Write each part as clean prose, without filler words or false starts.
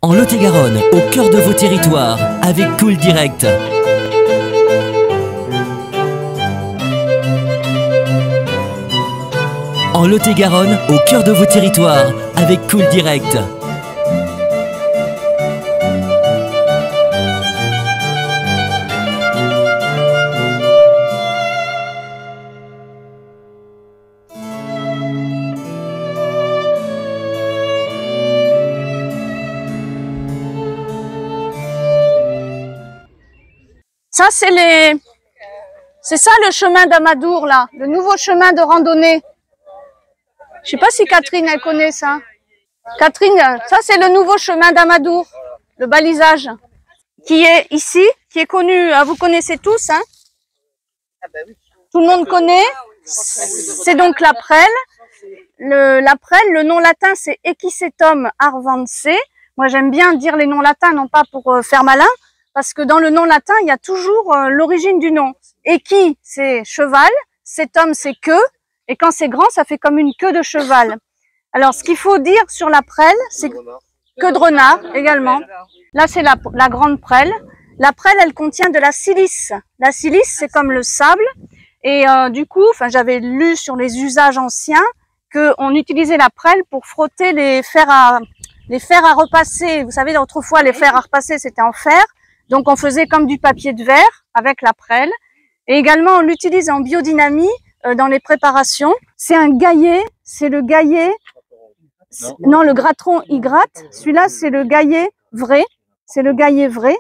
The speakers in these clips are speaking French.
En Lot-et-Garonne, au cœur de vos territoires, avec Cool Direct. En Lot-et-Garonne, au cœur de vos territoires, avec Cool Direct. Ça, c'est ça le chemin d'Amadour, là, le nouveau chemin de randonnée. Je sais pas si Catherine, elle connaît ça. Catherine, ça, c'est le nouveau chemin d'Amadour, le balisage, qui est ici, qui est connu, vous connaissez tous, hein? Tout le monde connaît. C'est donc la prêle. La prêle, le nom latin, c'est Equisetum arvense. Moi, j'aime bien dire les noms latins, non pas pour faire malin, parce que dans le nom latin, il y a toujours l'origine du nom. Equi, c'est cheval, setum, c'est queue, et quand c'est grand, ça fait comme une queue de cheval. Alors, ce qu'il faut dire sur la prêle, c'est queue de renard également. Là, c'est la grande prêle. La prêle, elle contient de la silice. La silice, c'est comme le sable. Et du coup, j'avais lu sur les usages anciens qu'on utilisait la prêle pour frotter les fers à repasser. Vous savez, autrefois, les fers à repasser, c'était en fer. Donc, on faisait comme du papier de verre avec la prêle. Et également, on l'utilise en biodynamie dans les préparations. C'est un gaillet, c'est le gaillet. Non, le gratteron, il gratte. Celui-là, c'est le gaillet vrai. C'est le gaillet vrai.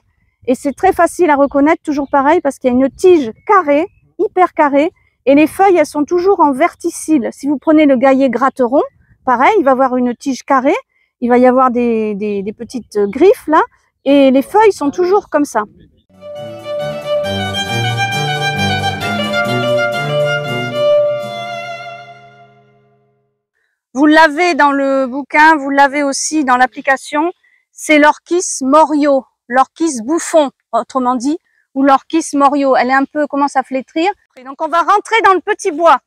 Et c'est très facile à reconnaître, toujours pareil, parce qu'il y a une tige carrée, hyper carrée. Et les feuilles, elles sont toujours en verticille. Si vous prenez le gaillet gratteron, pareil, il va avoir une tige carrée. Il va y avoir des petites griffes là. Et les feuilles sont toujours comme ça. Vous l'avez dans le bouquin, vous l'avez aussi dans l'application. C'est l'orchis morio, l'orchis bouffon, autrement dit, ou l'orchis morio. Elle est un peu, commence à flétrir. Et donc on va rentrer dans le petit bois.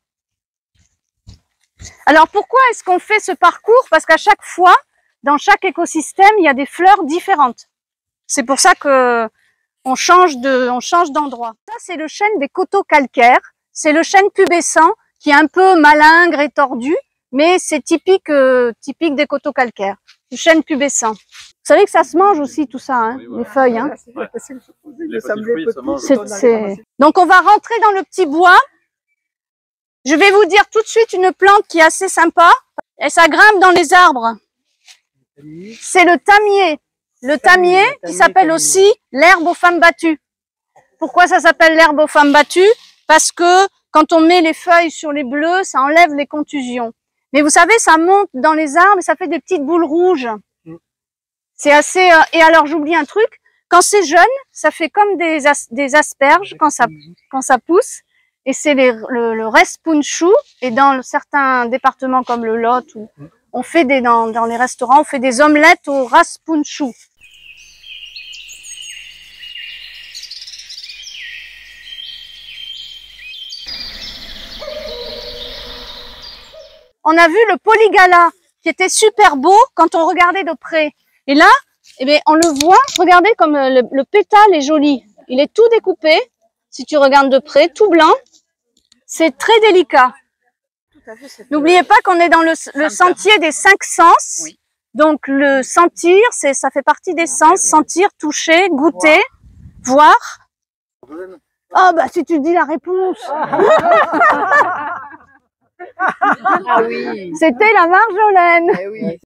Alors pourquoi est-ce qu'on fait ce parcours? Parce qu'à chaque fois, dans chaque écosystème, il y a des fleurs différentes. C'est pour ça que on change d'endroit. Ça, c'est le chêne des coteaux calcaires. C'est le chêne pubescent qui est un peu malingre et tordu, mais c'est typique des coteaux calcaires. Le chêne pubescent. Vous savez que ça se mange aussi tout ça, hein, les feuilles. Hein. Donc on va rentrer dans le petit bois. Je vais vous dire tout de suite une plante qui est assez sympa. Et ça grimpe dans les arbres. C'est le tamier. Le tamier, qui s'appelle aussi l'herbe aux femmes battues. Pourquoi ça s'appelle l'herbe aux femmes battues? Parce que quand on met les feuilles sur les bleus, ça enlève les contusions. Mais vous savez, ça monte dans les arbres et ça fait des petites boules rouges. C'est assez... Et alors, j'oublie un truc. Quand c'est jeune, ça fait comme des asperges quand ça pousse. Et c'est le respunchou. Et dans certains départements comme le Lot, on fait dans les restaurants, on fait des omelettes au raspunchou. On a vu le polygala qui était super beau quand on regardait de près. Et là, eh bien, on le voit, regardez comme le pétale est joli. Il est tout découpé, si tu regardes de près, tout blanc. C'est très délicat. N'oubliez pas qu'on est dans le sentier des 5 sens. Oui. Donc le sentir, ça fait partie des sens. Sentir, toucher, goûter, voir. Oh bah si tu dis la réponse. Ah oui. C'était la marjolaine. Eh oui.